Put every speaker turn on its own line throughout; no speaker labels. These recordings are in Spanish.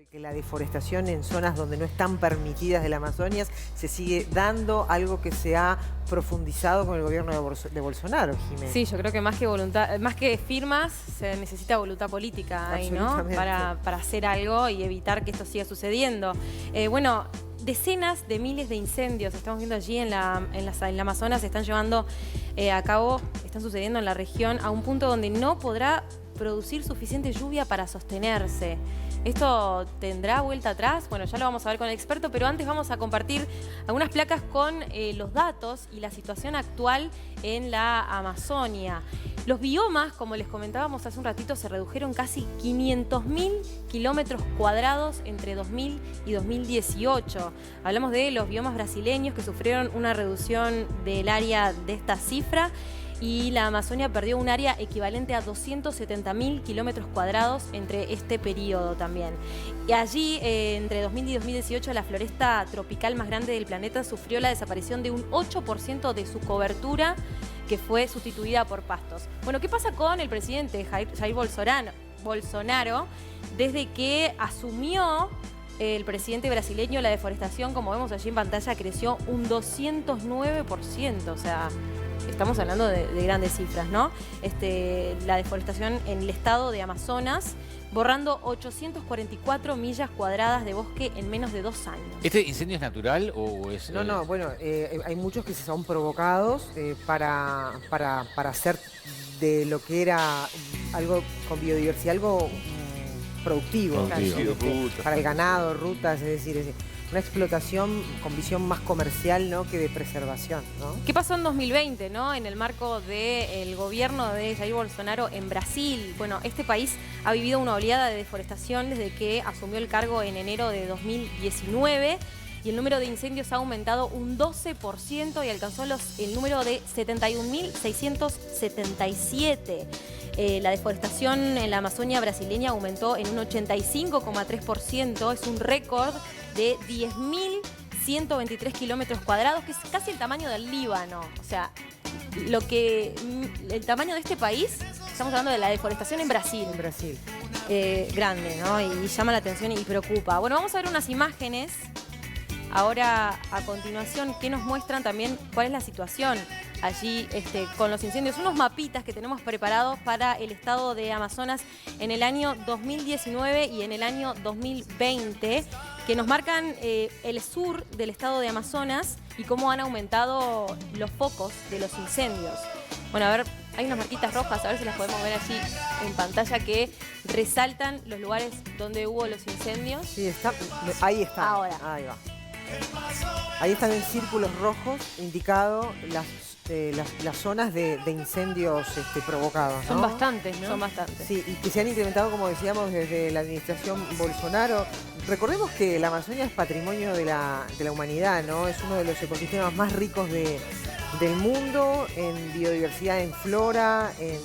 de que la deforestación en zonas donde no están permitidas de la Amazonia se sigue dando, algo que se ha profundizado con el gobierno de Bolsonaro, Jiménez.
Sí, yo creo que más que voluntad, más que firmas, se necesita voluntad política ahí, ¿no? Para hacer algo y evitar que esto siga sucediendo. Bueno, decenas de miles de incendios estamos viendo allí en la Amazonas, se están llevando a cabo, están sucediendo en la región a un punto donde no podrá producir suficiente lluvia para sostenerse. ¿Esto tendrá vuelta atrás? Bueno, ya lo vamos a ver con el experto, pero antes vamos a compartir algunas placas con los datos y la situación actual en la Amazonia. Los biomas, como les comentábamos hace un ratito, se redujeron casi 500.000 kilómetros cuadrados entre 2000 y 2018. Hablamos de los biomas brasileños que sufrieron una reducción del área de esta cifra, y la Amazonia perdió un área equivalente a 270.000 kilómetros cuadrados entre este periodo también. Y allí, entre 2000 y 2018, la floresta tropical más grande del planeta sufrió la desaparición de un 8% de su cobertura, que fue sustituida por pastos. Bueno, ¿qué pasa con el presidente Jair Bolsonaro? Desde que asumió el presidente brasileño, la deforestación, como vemos allí en pantalla, creció un 209%, o sea, estamos hablando de grandes cifras, ¿no? La deforestación en el estado de Amazonas, borrando 844 millas cuadradas de bosque en menos de 2 años.
¿Este incendio es natural o es...?
No, bueno, hay muchos que se son provocados para hacer de lo que era algo con biodiversidad, algo productivo. Para el ganado, rutas, es decir, una explotación con visión más comercial, ¿no?, que de preservación, ¿no?
¿Qué pasó en 2020, ¿no?, en el marco del gobierno de Jair Bolsonaro en Brasil? Bueno, este país ha vivido una oleada de deforestación desde que asumió el cargo en enero de 2019 y el número de incendios ha aumentado un 12% y alcanzó el número de 71.677. La deforestación en la Amazonia brasileña aumentó en un 85,3%, es un récord de 10.123 kilómetros cuadrados, que es casi el tamaño del Líbano. O sea, el tamaño de este país, estamos hablando de la deforestación en Brasil.
En Brasil.
Grande, ¿no? Y llama la atención y preocupa. Bueno, vamos a ver unas imágenes ahora a continuación que nos muestran también cuál es la situación allí con los incendios. Unos mapitas que tenemos preparados para el estado de Amazonas en el año 2019 y en el año 2020, que nos marcan el sur del estado de Amazonas y cómo han aumentado los focos de los incendios. Bueno, a ver, hay unas marquitas rojas, a ver si las podemos ver allí en pantalla, que resaltan los lugares donde hubo los incendios.
Sí, ahí está.
Ahora.
Ahí va. Ahí están en círculos rojos indicado las zonas de incendios provocados, ¿no?
Son bastantes, ¿no? Son bastantes.
Sí, y que se han incrementado, como decíamos, desde la administración Bolsonaro. Recordemos que la Amazonia es patrimonio de la humanidad, ¿no? Es uno de los ecosistemas más ricos del mundo, en biodiversidad, en flora, en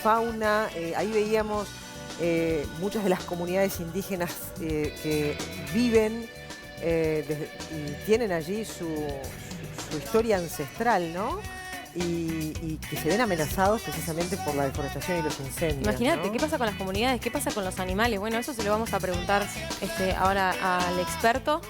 fauna. Ahí veíamos muchas de las comunidades indígenas que viven y tienen allí su historia ancestral, ¿no? Y que se ven amenazados precisamente por la deforestación y los incendios.
Imagínate,
¿no?
¿Qué pasa con las comunidades? ¿Qué pasa con los animales? Bueno, eso se lo vamos a preguntar ahora al experto.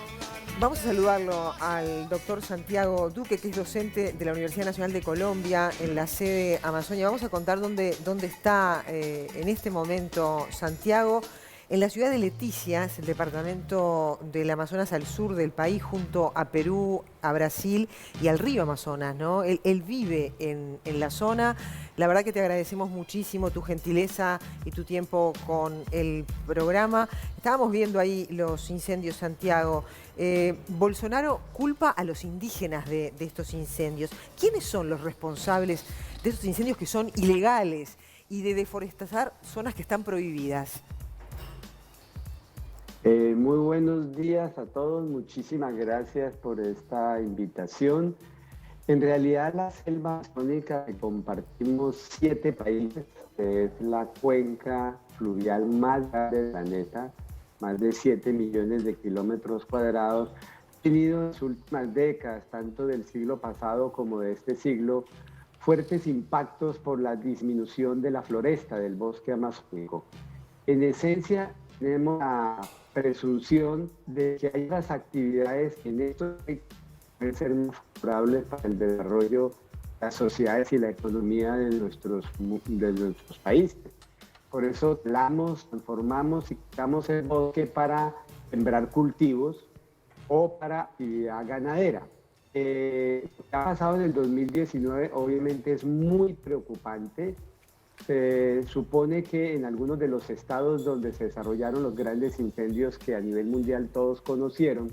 Vamos a saludarlo al doctor Santiago Duque, que es docente de la Universidad Nacional de Colombia en la sede Amazonia. Vamos a contar dónde está en este momento Santiago. En la ciudad de Leticia, es el departamento del Amazonas al sur del país, junto a Perú, a Brasil y al río Amazonas, ¿no? Él vive en la zona. La verdad que te agradecemos muchísimo tu gentileza y tu tiempo con el programa. Estábamos viendo ahí los incendios, Santiago. Bolsonaro culpa a los indígenas de estos incendios. ¿Quiénes son los responsables de estos incendios que son ilegales y de deforestar zonas que están prohibidas?
Muy buenos días a todos, muchísimas gracias por esta invitación. En realidad la selva amazónica que compartimos 7 países, que es la cuenca fluvial más grande del planeta, más de 7 millones de kilómetros cuadrados, ha tenido en las últimas décadas, tanto del siglo pasado como de este siglo, fuertes impactos por la disminución de la floresta del bosque amazónico. En esencia, tenemos la presunción de que hay las actividades que en esto pueden ser muy favorables para el desarrollo de las sociedades y la economía de nuestros países. Por eso talamos, transformamos y quitamos el bosque para sembrar cultivos o para actividad ganadera. Lo que ha pasado en el 2019 obviamente es muy preocupante. Se supone que en algunos de los estados donde se desarrollaron los grandes incendios que a nivel mundial todos conocieron,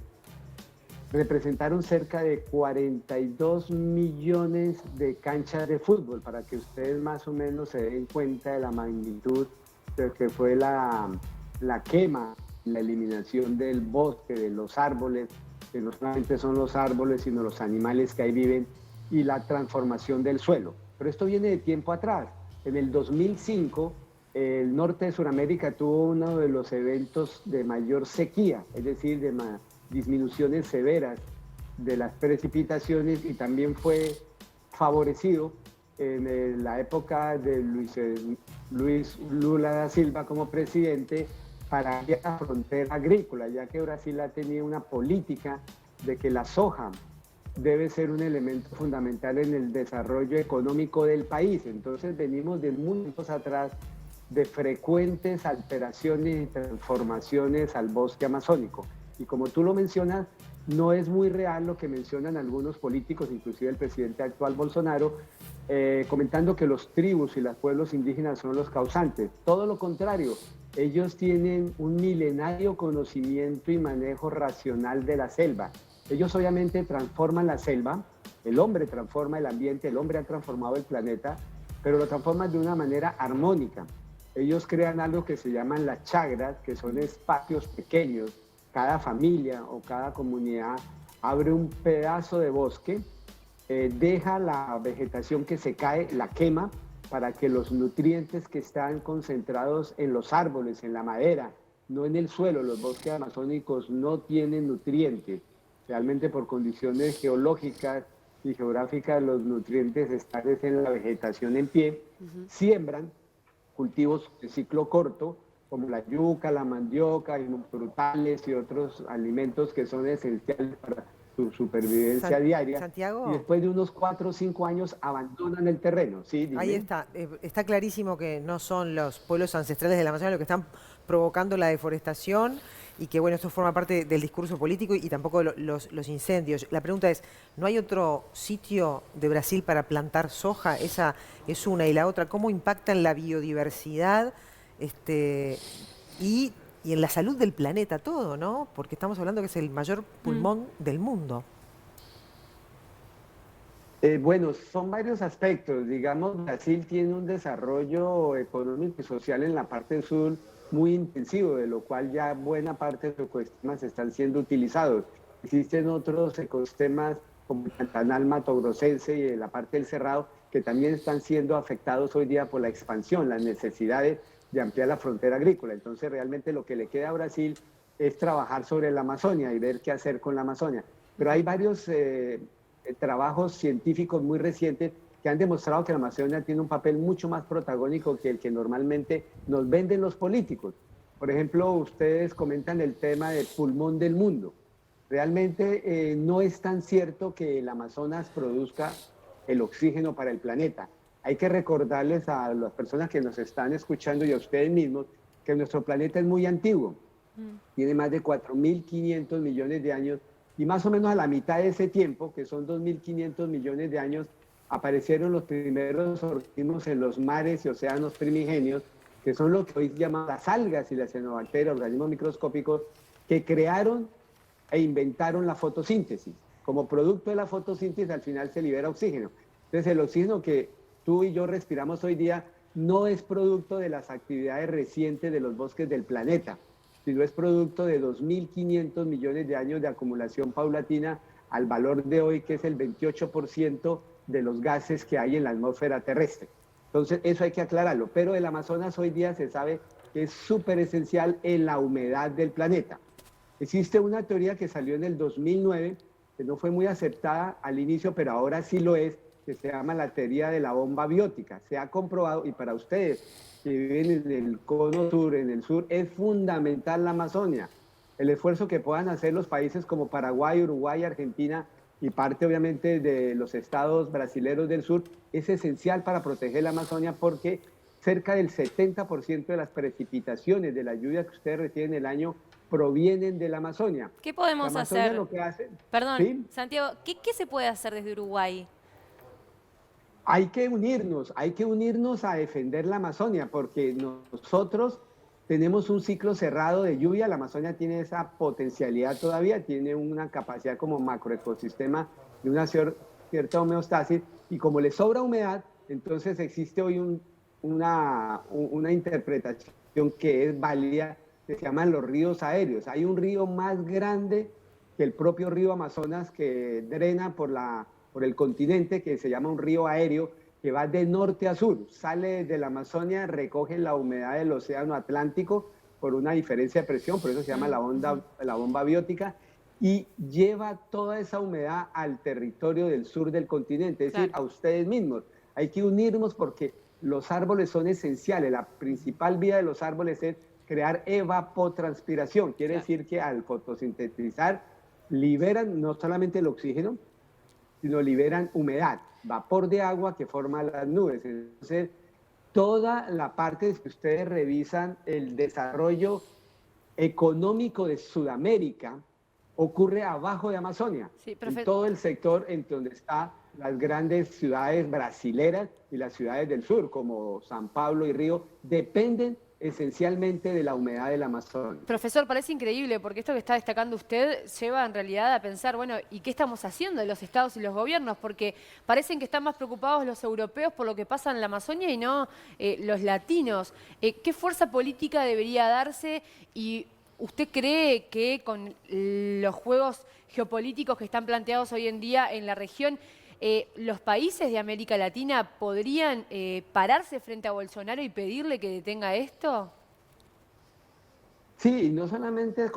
representaron cerca de 42 millones de canchas de fútbol, para que ustedes más o menos se den cuenta de la magnitud de lo que fue la quema, la eliminación del bosque, de los árboles, que no solamente son los árboles, sino los animales que ahí viven, y la transformación del suelo. Pero esto viene de tiempo atrás. En el 2005, el norte de Sudamérica tuvo uno de los eventos de mayor sequía, es decir, de disminuciones severas de las precipitaciones, y también fue favorecido en la época de Luis Lula da Silva como presidente para la frontera agrícola, ya que Brasil ha tenido una política de que la soja debe ser un elemento fundamental en el desarrollo económico del país. Entonces venimos de muchos atrás de frecuentes alteraciones y transformaciones al bosque amazónico. Y como tú lo mencionas, no es muy real lo que mencionan algunos políticos, inclusive el presidente actual Bolsonaro, comentando que los tribus y los pueblos indígenas son los causantes. Todo lo contrario, ellos tienen un milenario conocimiento y manejo racional de la selva. Ellos obviamente transforman la selva, el hombre transforma el ambiente, el hombre ha transformado el planeta, pero lo transforman de una manera armónica. Ellos crean algo que se llaman las chagras, que son espacios pequeños. Cada familia o cada comunidad abre un pedazo de bosque, deja la vegetación que se cae, la quema, para que los nutrientes que están concentrados en los árboles, en la madera, no en el suelo. Los bosques amazónicos no tienen nutrientes. Realmente por condiciones geológicas y geográficas los nutrientes están en la vegetación en pie. Siembran cultivos de ciclo corto, como la yuca, la mandioca, y frutales y otros alimentos que son esenciales para su supervivencia diaria.
Santiago.
Y después de unos 4 o 5 años abandonan el terreno. Sí, dime.
Ahí está. Está clarísimo que no son los pueblos ancestrales de la Amazonia los que están provocando la deforestación, y que bueno, esto forma parte del discurso político, y tampoco los incendios. La pregunta es, ¿no hay otro sitio de Brasil para plantar soja? Esa es una. Y la otra, ¿cómo impacta en la biodiversidad y en la salud del planeta todo, ¿no? Porque estamos hablando que es el mayor pulmón del mundo.
Bueno, son varios aspectos. Digamos, Brasil tiene un desarrollo económico y social en la parte sur muy intensivo, de lo cual ya buena parte de los ecosistemas están siendo utilizados. Existen otros ecosistemas como el Pantanal matogrossense y la parte del Cerrado, que también están siendo afectados hoy día por la expansión, las necesidades de ampliar la frontera agrícola. Entonces realmente lo que le queda a Brasil es trabajar sobre la Amazonia y ver qué hacer con la Amazonia. Pero hay varios trabajos científicos muy recientes que han demostrado que la Amazonia tiene un papel mucho más protagónico que el que normalmente nos venden los políticos. Por ejemplo, ustedes comentan el tema del pulmón del mundo. Realmente no es tan cierto que el Amazonas produzca el oxígeno para el planeta. Hay que recordarles a las personas que nos están escuchando y a ustedes mismos que nuestro planeta es muy antiguo. Tiene más de 4.500 millones de años, y más o menos a la mitad de ese tiempo, que son 2.500 millones de años, aparecieron los primeros organismos en los mares y océanos primigenios, que son lo que hoy llamamos las algas y las cianobacterias, organismos microscópicos, que crearon e inventaron la fotosíntesis. Como producto de la fotosíntesis, al final se libera oxígeno. Entonces, el oxígeno que tú y yo respiramos hoy día no es producto de las actividades recientes de los bosques del planeta, sino es producto de 2.500 millones de años de acumulación paulatina al valor de hoy, que es el 28% de los gases que hay en la atmósfera terrestre. Entonces, eso hay que aclararlo. Pero el Amazonas hoy día se sabe que es súper esencial en la humedad del planeta. Existe una teoría que salió en el 2009, que no fue muy aceptada al inicio, pero ahora sí lo es, que se llama la teoría de la bomba biótica. Se ha comprobado, y para ustedes que viven en el cono sur, en el sur, es fundamental la Amazonia. el esfuerzo que puedan hacer los países como Paraguay, Uruguay, Argentina y parte obviamente de los estados brasileños del sur es esencial para proteger la Amazonia porque cerca del 70% de las precipitaciones de la lluvia que ustedes reciben el año provienen de la Amazonia.
¿Qué podemos
la Amazonia
hacer?
Lo que hace,
Perdón,
¿sí?
Santiago, ¿qué se puede hacer desde Uruguay?
Hay que unirnos a defender la Amazonia porque nosotros tenemos un ciclo cerrado de lluvia, la Amazonia tiene esa potencialidad todavía, tiene una capacidad como macroecosistema de una cierta homeostasis y como le sobra humedad, entonces existe hoy una interpretación que es válida, que se llaman los ríos aéreos. Hay un río más grande que el propio río Amazonas que drena por el continente, que se llama un río aéreo, que va de norte a sur, sale de la Amazonia, recoge la humedad del océano Atlántico por una diferencia de presión, por eso se llama la bomba biótica, y lleva toda esa humedad al territorio del sur del continente, es decir, a ustedes mismos. Hay que unirnos porque los árboles son esenciales, la principal vía de los árboles es crear evapotranspiración, quiere decir que al fotosintetizar liberan no solamente el oxígeno, sino liberan humedad, vapor de agua que forma las nubes. Entonces, toda la parte que ustedes revisan, el desarrollo económico de Sudamérica ocurre abajo de Amazonia, en todo el sector en donde están las grandes ciudades brasileras y las ciudades del sur, como San Pablo y Río, dependen esencialmente de la humedad del Amazonas.
Profesor, parece increíble porque esto que está destacando usted lleva en realidad a pensar, bueno, ¿y qué estamos haciendo los estados y los gobiernos? Porque parecen que están más preocupados los europeos por lo que pasa en la Amazonia y no los latinos. ¿Qué fuerza política debería darse y usted cree que con los juegos geopolíticos que están planteados hoy en día en la región, los países de América Latina podrían pararse frente a Bolsonaro y pedirle que detenga esto?
Sí, no solamente es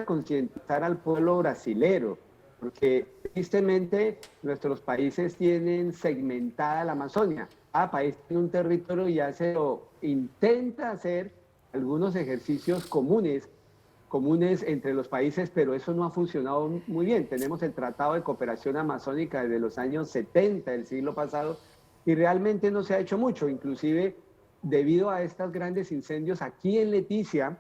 concientizar al pueblo brasilero, porque tristemente nuestros países tienen segmentada la Amazonia. Cada país tiene un territorio y ya se lo intenta hacer algunos ejercicios comunes entre los países, pero eso no ha funcionado muy bien. Tenemos el Tratado de Cooperación Amazónica desde los años 70 del siglo pasado y realmente no se ha hecho mucho. Inclusive, debido a estos grandes incendios aquí en Leticia,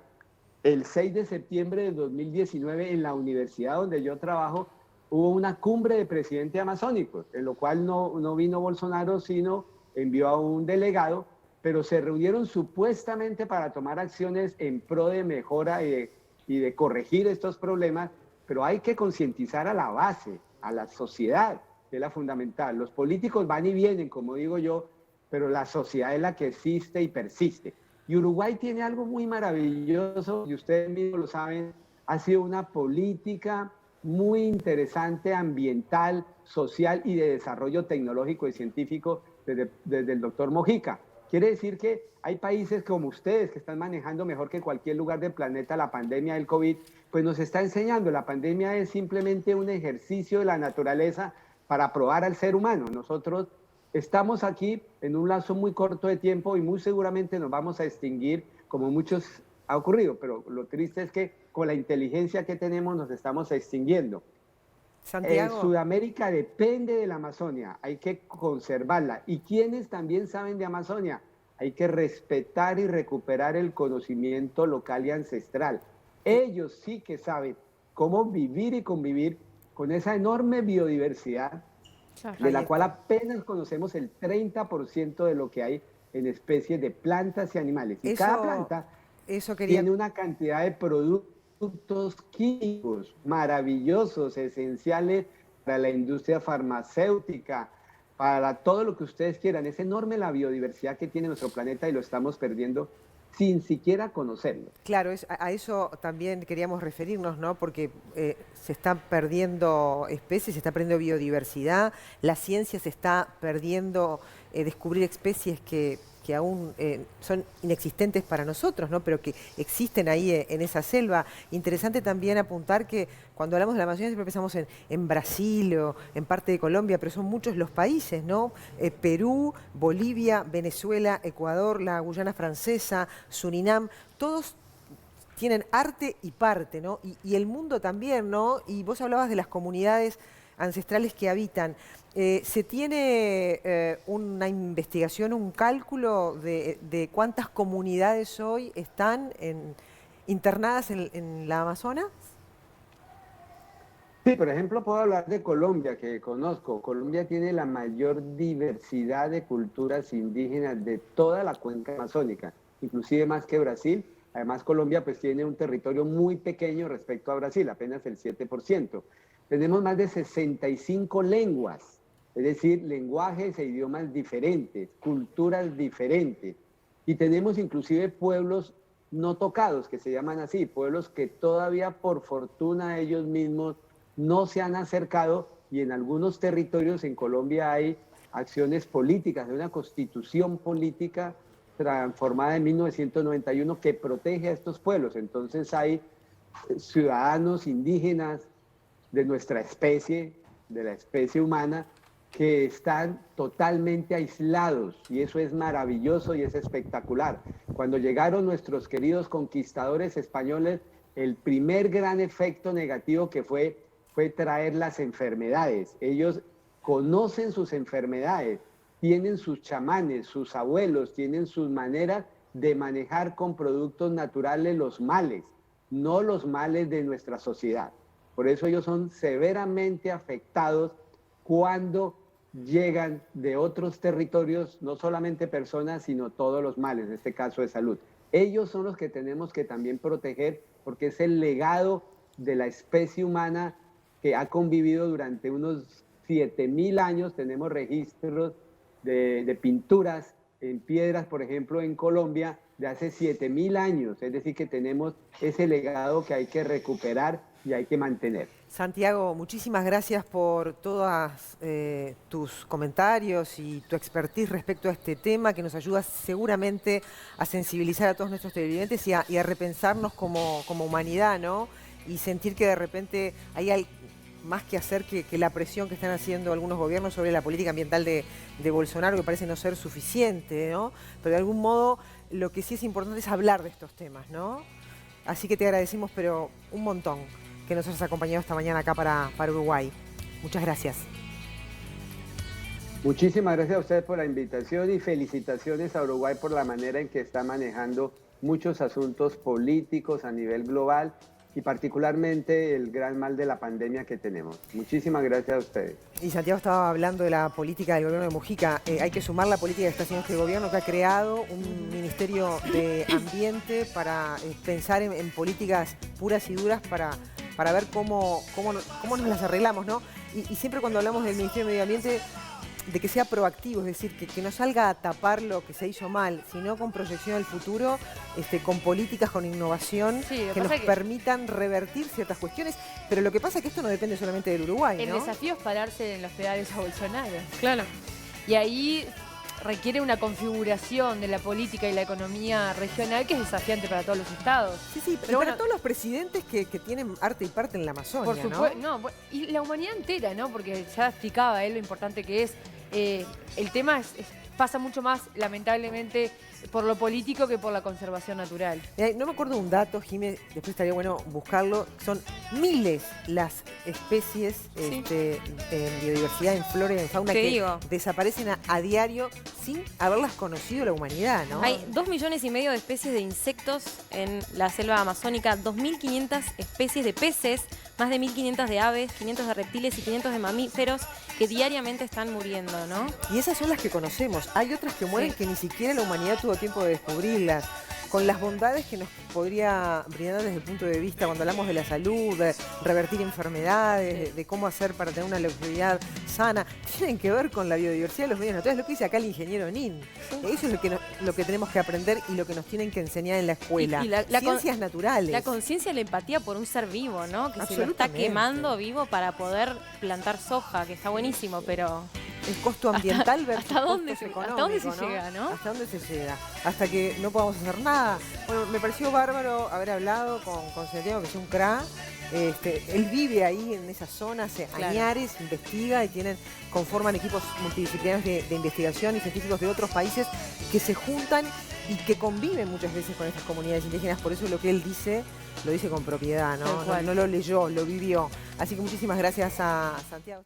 el 6 de septiembre de 2019 en la universidad donde yo trabajo, hubo una cumbre de presidentes amazónicos, en lo cual no vino Bolsonaro, sino envió a un delegado, pero se reunieron supuestamente para tomar acciones en pro de mejora y de corregir estos problemas, pero hay que concientizar a la base, a la sociedad, que es la fundamental. Los políticos van y vienen, como digo yo, pero la sociedad es la que existe y persiste. Y Uruguay tiene algo muy maravilloso, y ustedes mismos lo saben, ha sido una política muy interesante, ambiental, social y de desarrollo tecnológico y científico desde el doctor Mojica. Quiere decir que hay países como ustedes que están manejando mejor que cualquier lugar del planeta la pandemia del COVID, pues nos está enseñando, la pandemia es simplemente un ejercicio de la naturaleza para probar al ser humano. Nosotros estamos aquí en un lazo muy corto de tiempo y muy seguramente nos vamos a extinguir, como muchos ha ocurrido, pero lo triste es que con la inteligencia que tenemos nos estamos extinguiendo.
Santiago.
Sudamérica depende de la Amazonia, hay que conservarla. ¿Y quienes también saben de Amazonia? Hay que respetar y recuperar el conocimiento local y ancestral. Ellos sí que saben cómo vivir y convivir con esa enorme biodiversidad, de la cual apenas conocemos el 30% de lo que hay en especies de plantas y animales. Y cada planta tiene una cantidad de productos químicos maravillosos, esenciales para la industria farmacéutica, para todo lo que ustedes quieran. Es enorme la biodiversidad que tiene nuestro planeta y lo estamos perdiendo sin siquiera conocerlo.
Claro, a eso también queríamos referirnos, ¿no? Porque se están perdiendo especies, se está perdiendo biodiversidad, la ciencia se está perdiendo descubrir especies que aún son inexistentes para nosotros, ¿no? Pero que existen ahí en esa selva. Interesante también apuntar que cuando hablamos de la Amazonia siempre pensamos en Brasil o en parte de Colombia, pero son muchos los países, ¿no? Perú, Bolivia, Venezuela, Ecuador, la Guyana Francesa, Surinam, todos tienen arte y parte, ¿no? Y el mundo también, ¿no? Y vos hablabas de las comunidades ancestrales que habitan. ¿Se tiene una investigación, un cálculo de cuántas comunidades hoy están internadas en la Amazonas?
Sí, por ejemplo, puedo hablar de Colombia, que conozco. Colombia tiene la mayor diversidad de culturas indígenas de toda la cuenca amazónica, inclusive más que Brasil. Además, Colombia pues tiene un territorio muy pequeño respecto a Brasil, apenas el 7%. Tenemos más de 65 lenguas, es decir, lenguajes e idiomas diferentes, culturas diferentes. Y tenemos inclusive pueblos no tocados, que se llaman así, pueblos que todavía por fortuna ellos mismos no se han acercado, y en algunos territorios en Colombia hay acciones políticas, de una constitución política transformada en 1991 que protege a estos pueblos. Entonces hay ciudadanos indígenas de nuestra especie, de la especie humana, que están totalmente aislados, y eso es maravilloso y es espectacular. Cuando llegaron nuestros queridos conquistadores españoles, el primer gran efecto negativo que fue traer las enfermedades. Ellos conocen sus enfermedades, tienen sus chamanes, sus abuelos, tienen sus maneras de manejar con productos naturales los males, no los males de nuestra sociedad. Por eso ellos son severamente afectados cuando llegan de otros territorios, no solamente personas, sino todos los males, en este caso de salud. Ellos son los que tenemos que también proteger, porque es el legado de la especie humana que ha convivido durante unos 7.000 años. Tenemos registros de pinturas en piedras, por ejemplo, en Colombia, de hace 7.000 años. Es decir, que tenemos ese legado que hay que recuperar y hay que mantener.
Santiago, muchísimas gracias por todos tus comentarios y tu expertise respecto a este tema, que nos ayuda seguramente a sensibilizar a todos nuestros televidentes y a repensarnos como humanidad, ¿no? Y sentir que de repente hay más que hacer que la presión que están haciendo algunos gobiernos sobre la política ambiental de Bolsonaro, que parece no ser suficiente, ¿no? Pero de algún modo lo que sí es importante es hablar de estos temas, ¿no? Así que te agradecemos, pero un montón, que nos hayas acompañado esta mañana acá para Uruguay. Muchas gracias.
Muchísimas gracias a ustedes por la invitación y felicitaciones a Uruguay por la manera en que está manejando muchos asuntos políticos a nivel global, y particularmente el gran mal de la pandemia que tenemos. Muchísimas gracias a ustedes.
Y Santiago estaba hablando de la política del gobierno de Mujica. Hay que sumar la política que está haciendo este gobierno, que ha creado un Ministerio de Ambiente para pensar en políticas puras y duras para ver cómo nos las arreglamos, ¿no? Y siempre cuando hablamos del Ministerio de Medio Ambiente, de que sea proactivo, es decir, que no salga a tapar lo que se hizo mal, sino con proyección al futuro, con políticas, con innovación, sí, que nos permitan revertir ciertas cuestiones. Pero lo que pasa es que esto no depende solamente del Uruguay, ¿no?
El desafío es pararse en los pedales a Bolsonaro.
Claro.
Y ahí requiere una configuración de la política y la economía regional que es desafiante para todos los estados.
Sí, pero para todos los presidentes que tienen arte y parte en la Amazonia,
por supuesto, ¿no? Y la humanidad entera, ¿no? Porque ya explicaba él lo importante que es. El tema pasa mucho más, lamentablemente, por lo político que por la conservación natural.
No me acuerdo un dato, Jimé, después estaría bueno buscarlo. Son miles las especies en biodiversidad, en flora y en fauna que desaparecen a diario sin haberlas conocido la humanidad, ¿no?
Hay 2,5 millones de especies de insectos en la selva amazónica, 2.500 especies de peces, más de 1.500 de aves, 500 de reptiles y 500 de mamíferos que diariamente están muriendo, ¿no?
Y esas son las que conocemos. Hay otras que mueren que ni siquiera la humanidad tuvo tiempo de descubrirlas, con las bondades que nos podría brindar desde el punto de vista cuando hablamos de la salud, de revertir enfermedades, de cómo hacer para tener una longevidad sana, tienen que ver con la biodiversidad de los medios naturales, lo que dice acá el ingeniero Nin. Eso es lo que tenemos que aprender y lo que nos tienen que enseñar en la escuela.
Y
ciencias naturales.
La conciencia y la empatía por un ser vivo, ¿no? Que se lo está quemando vivo para poder plantar soja, que está buenísimo, pero
es costo ambiental versus
¿Hasta dónde
costos
se
económicos,
llega, no?
¿Hasta dónde se llega? Hasta que no podamos hacer nada. Bueno, me pareció bárbaro haber hablado con Santiago, que es un crack. Él vive ahí en esa zona hace añares, investiga y conforman equipos multidisciplinarios de investigación y científicos de otros países que se juntan y que conviven muchas veces con estas comunidades indígenas. Por eso lo que él dice, lo dice con propiedad, ¿no? No lo leyó, lo vivió. Así que muchísimas gracias a Santiago.